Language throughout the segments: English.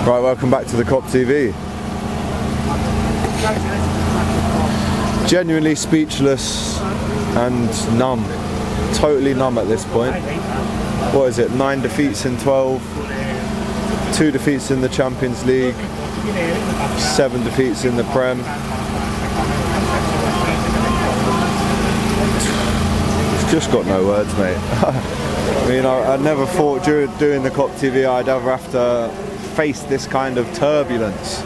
Right, welcome back to the Kop TV. Genuinely speechless and numb. Totally numb at this point. What is it? 9 defeats in 12. 2 defeats in the Champions League. 7 defeats in the Prem. Just got no words, mate. I mean, I never thought during doing the Kop TV I'd ever have to face this kind of turbulence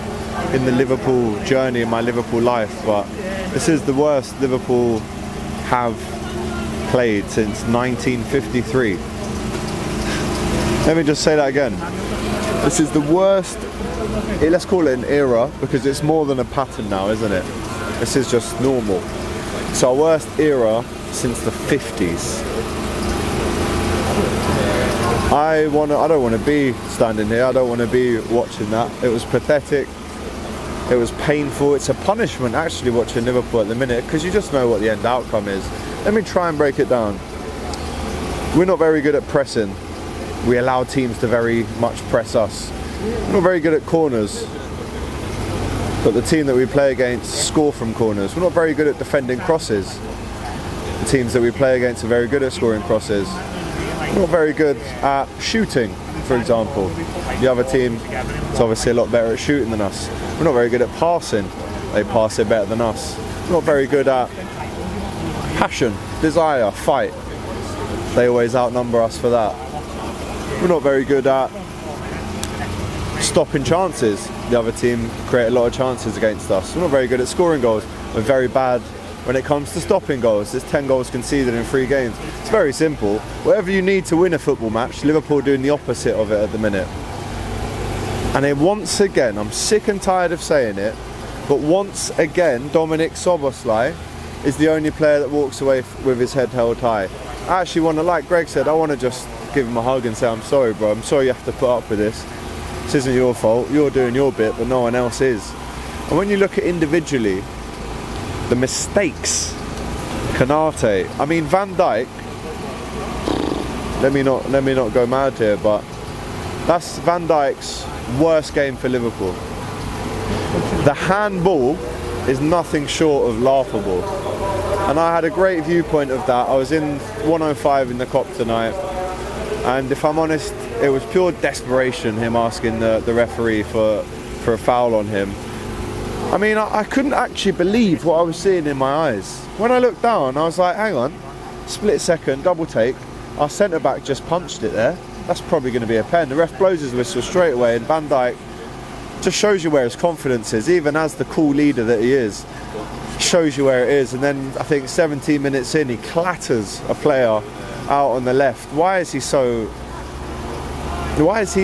in the Liverpool journey, in my Liverpool life, but this is the worst Liverpool have played since 1953. Let me just say that again. This is the worst, let's call it an era, because it's more than a pattern now, isn't it? This is just normal. It's our worst era since the 50s. I don't want to be standing here. I don't want to be watching that. It was pathetic. It was painful. It's a punishment actually watching Liverpool at the minute, because you just know what the end outcome is. Let me try and break it down. We're not very good at pressing. We allow teams to very much press us. We're not very good at corners, but the team that we play against score from corners. We're not very good at defending crosses. The teams that we play against are very good at scoring crosses. We're not very good at shooting, for example. The other team is obviously a lot better at shooting than us. We're not very good at passing. They pass it better than us. We're not very good at passion, desire, fight. They always outnumber us for that. We're not very good at stopping chances. The other team create a lot of chances against us. We're not very good at scoring goals. We're very bad when it comes to stopping goals. There's 10 goals conceded in 3 games. It's very simple. Whatever you need to win a football match, Liverpool are doing the opposite of it at the minute. And then once again, I'm sick and tired of saying it, but once again, Dominic Szoboszlai is the only player that walks away with his head held high. I actually want to, like Greg said, I want to just give him a hug and say, I'm sorry, bro. I'm sorry you have to put up with this. This isn't your fault. You're doing your bit, but no one else is. And when you look at individually, the mistakes, Konate, I mean Van Dijk, let me not go mad here, but that's Van Dijk's worst game for Liverpool. The handball is nothing short of laughable, and I had a great viewpoint of that. I was in 105 in the Kop tonight, and if I'm honest, it was pure desperation, him asking the referee for a foul on him. I mean, I couldn't actually believe what I was seeing in my eyes. When I looked down, I was like, hang on, split second, double take. Our centre-back just punched it there. That's probably going to be a pen. The ref blows his whistle straight away, and Van Dijk just shows you where his confidence is, even as the cool leader that he is. Shows you where it is, and then I think 17 minutes in, he clatters a player out on the left. Why is he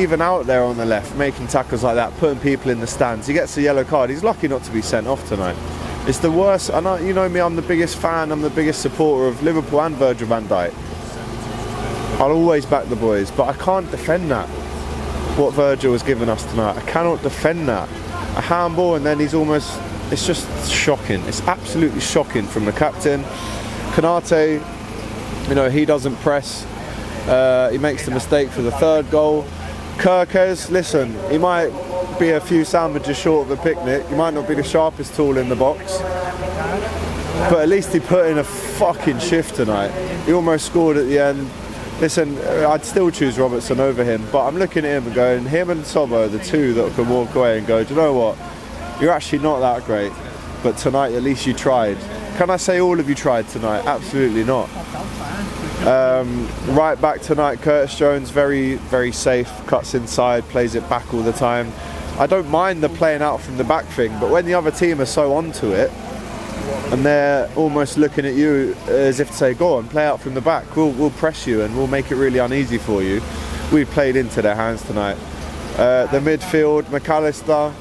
even out there on the left making tackles like that, putting people in the stands? He gets a yellow card. He's lucky not to be sent off tonight. It's the worst. And you know me, I'm the biggest fan, I'm the biggest supporter of Liverpool and Virgil van Dijk. I'll always back the boys, but I can't defend that, what Virgil has given us tonight. I cannot defend that. A handball, and then he's almost, it's just shocking. It's absolutely shocking from the captain. Konate, you know, he doesn't press. He makes the mistake for the 3rd goal. Kirkes, listen, he might be a few sandwiches short of a picnic. He might not be the sharpest tool in the box, but at least he put in a fucking shift tonight. He almost scored at the end. Listen, I'd still choose Robertson over him, but I'm looking at him and going, him and Sobo are the two that can walk away and go, do you know what? You're actually not that great, but tonight at least you tried. Can I say all of you tried tonight? Absolutely not. Right back tonight, Curtis Jones, very, very safe, cuts inside, plays it back all the time. I don't mind the playing out from the back thing, but when the other team are so onto it, and they're almost looking at you as if to say, go on, play out from the back, we'll press you and we'll make it really uneasy for you. We played into their hands tonight. The midfield, McAllister,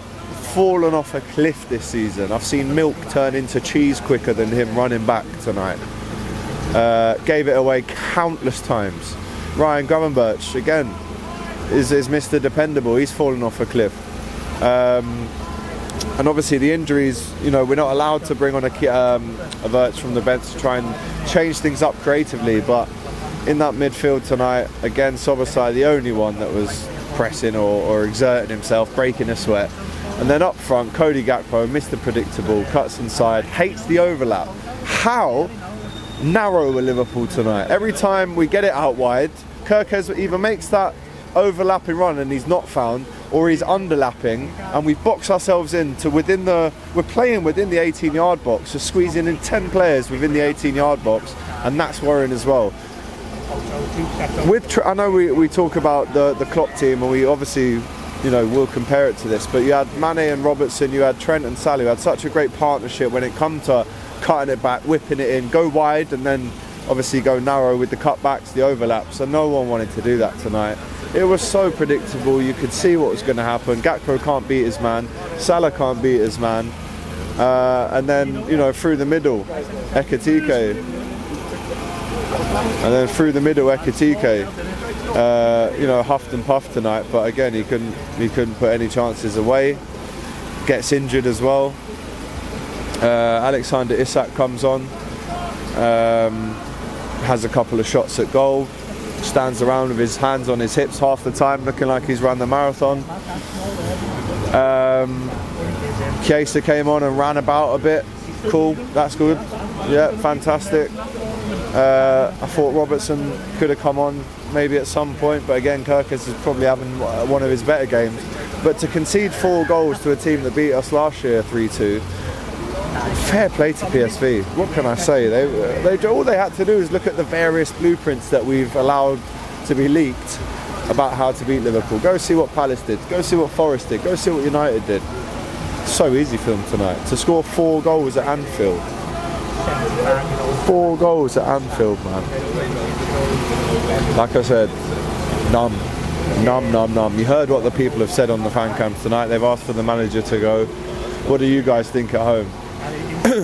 fallen off a cliff this season. I've seen milk turn into cheese quicker than him running back tonight. Gave it away countless times. Ryan Gravenberch, again, is Mr. Dependable. He's fallen off a cliff. And obviously the injuries, you know, we're not allowed to bring on a Verts from the bench to try and change things up creatively, but in that midfield tonight, again, Szoboszlai, the only one that was pressing or exerting himself, breaking a sweat. And then up front, Cody Gakpo, Mr. Predictable, cuts inside, hates the overlap. How narrow were Liverpool tonight? Every time we get it out wide, Kerkez either makes that overlapping run and he's not found, or he's underlapping, and we box ourselves into we're playing within the 18-yard box, just squeezing in 10 players within the 18-yard box, and that's worrying as well. I know we talk about the Kop team, and we obviously, you know, we'll compare it to this, but you had Mane and Robertson, you had Trent and Salah, you had such a great partnership when it come to cutting it back, whipping it in, go wide, and then obviously go narrow with the cutbacks, the overlaps, and no one wanted to do that tonight. It was so predictable, you could see what was going to happen. Gakpo can't beat his man, Salah can't beat his man, and then, you know, through the middle, Ekitike. And then through the middle, Ekitike, you know, huffed and puffed tonight, but again, he couldn't put any chances away. Gets injured as well. Alexander Isak comes on, has a couple of shots at goal, stands around with his hands on his hips half the time, looking like he's run the marathon. Chiesa came on and ran about a bit. Cool, that's good. Yeah, fantastic. I thought Robertson could have come on maybe at some point, but again, Kerkez is probably having one of his better games. But to concede 4 goals to a team that beat us last year 3-2, fair play to PSV. What can I say? They all they had to do is look at the various blueprints that we've allowed to be leaked about how to beat Liverpool. Go see what Palace did. Go see what Forest did. Go see what United did. So easy for them tonight to score 4 goals at Anfield. 4 goals at Anfield, man. Like I said, numb. You heard what the people have said on the fan cams tonight. They've asked for the manager to go. What do you guys think at home?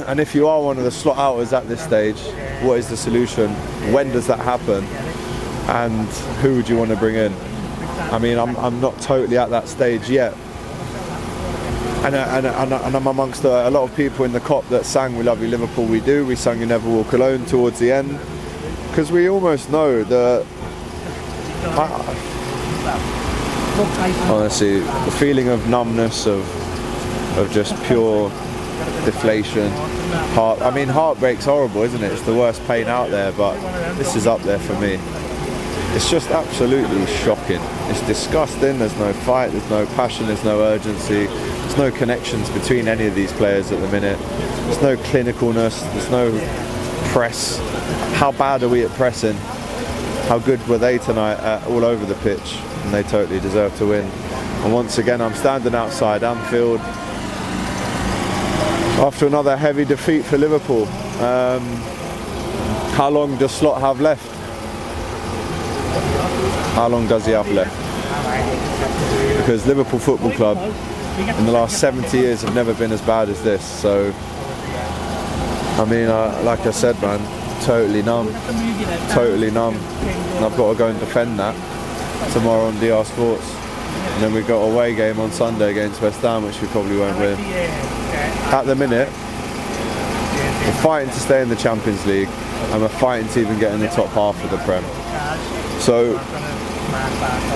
And if you are one of the slot outers at this stage, what is the solution? When does that happen? And who would you want to bring in? I mean, I'm not totally at that stage yet. And I'm amongst a lot of people in the Kop that sang "We Love You Liverpool, We Do." We sang "You Never Walk Alone" towards the end, because we almost know that. Honestly, the feeling of numbness, of just pure deflation. Heartbreak's horrible, isn't it? It's the worst pain out there, but this is up there for me. It's just absolutely shocking. It's disgusting. There's no fight, there's no passion, there's no urgency, there's no connections between any of these players at the minute. There's no clinicalness, there's no press. How bad are we at pressing? How good were they tonight all over the pitch? And they totally deserve to win. And once again, I'm standing outside Anfield after another heavy defeat for Liverpool. How long does Slot have left? How long does he have left? Because Liverpool Football Club in the last 70 years have never been as bad as this. So, I mean, like I said, man, totally numb. And I've got to go and defend that tomorrow on DR Sports. And then we've got an away game on Sunday against West Ham, which we probably won't win. At the minute, we're fighting to stay in the Champions League, and we're fighting to even get in the top half of the Prem. So,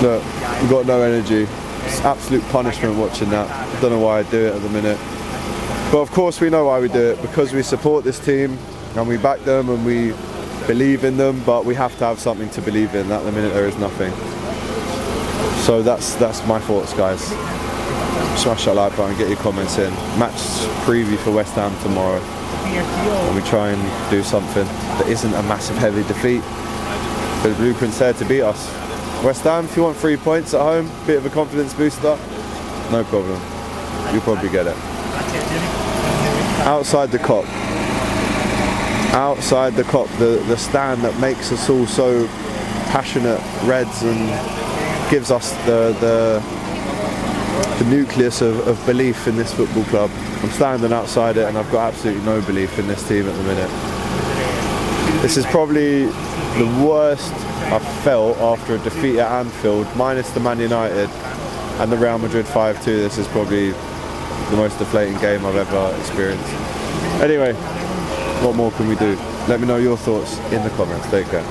look, we've got no energy. It's absolute punishment watching that. I don't know why I do it at the minute. But of course we know why we do it, because we support this team and we back them and we believe in them, but we have to have something to believe in. At the minute there is nothing. So that's my thoughts, guys. Smash that like button, get your comments in. Match preview for West Ham tomorrow. And we try and do something that isn't a massive heavy defeat. But the blueprint's there to beat us. West Ham, if you want 3 points at home, bit of a confidence booster, no problem. You'll probably get it. Outside the Kop. Outside the Kop, the stand that makes us all so passionate Reds and gives us the nucleus of belief in this football club. I'm standing outside it and I've got absolutely no belief in this team at the minute. This is probably the worst I've felt after a defeat at Anfield, minus the Man United and the Real Madrid 5-2. This is probably the most deflating game I've ever experienced. Anyway, what more can we do? Let me know your thoughts in the comments. Take care.